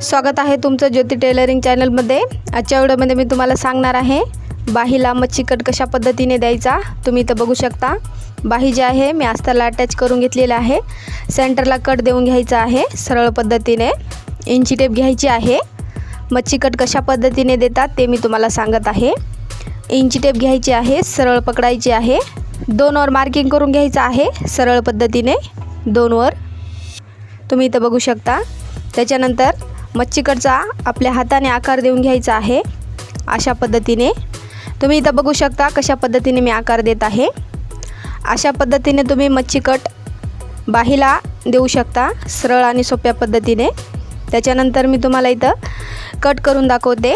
स्वागत आहे तुमचं ज्योती टेलरिंग चॅनलमध्ये। आजच्या व्हिडिओमध्ये मी तुम्हाला सांगणार आहे बाहीला मच्छी कट कशा पद्धतीने द्यायचा। तुम्ही इथं बघू शकता बाही जी आहे मी अस्तरला अटॅच करून घेतलेला आहे। सेंटरला कट देऊन घ्यायचा आहे सरळ पद्धतीने। इंची टेप घ्यायची आहे। मच्छी कट कशा पद्धतीने देतात ते मी तुम्हाला सांगत आहे। इंची टेप घ्यायची आहे, सरळ पकडायची आहे। 2 वर मार्किंग करून घ्यायचं आहे सरळ पद्धतीने 2 वर तुम्ही इथं बघू शकता। त्याच्यानंतर मच्छी कटचा आपल्या हाताने आकार देऊन घ्यायचा आहे अशा पद्धतीने। तुम्ही इथं बघू शकता कशा पद्धतीने मी आकार देत आहे। अशा पद्धतीने तुम्ही मच्छी कट बाहीला देऊ शकता सरळ आणि सोप्या पद्धतीने। त्याच्यानंतर मी तुम्हाला इथं कट करून दाखवते।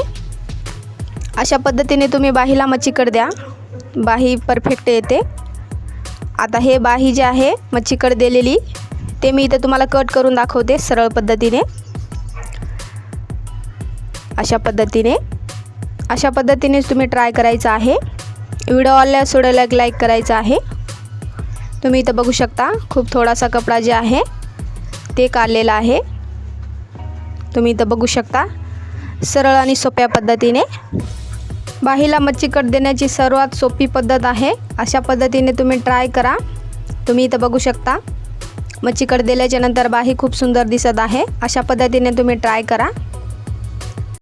अशा पद्धतीने तुम्ही बाहीला मच्छी कट द्या, बाही परफेक्ट येते। आता हे बाही जे आहे मच्छी कट दिलेली ते मी इथं तुम्हाला कट करून दाखवते सरळ पद्धतीने। अशा पद्धतीने तुम्ही ट्राय करायचं आहे। व्हिडिओ आवडल्यास सोडायला लाईक करायचं आहे। तुम्ही इथं बघू शकता खूप थोडासा कपडा जे आहे ते काढलेला आहे। तुम्ही इथं बघू शकता सरळ आणि सोप्या पद्धतीने बाहीला मच्छी कट देण्याची सर्वात सोपी पद्धत आहे। अशा पद्धतीने तुम्ही ट्राय करा। तुम्ही इथं बघू शकता मच्छी कट दिल्याच्या नंतर बाही खूप सुंदर दिसत आहे। अशा पद्धतीने तुम्ही ट्राय करा।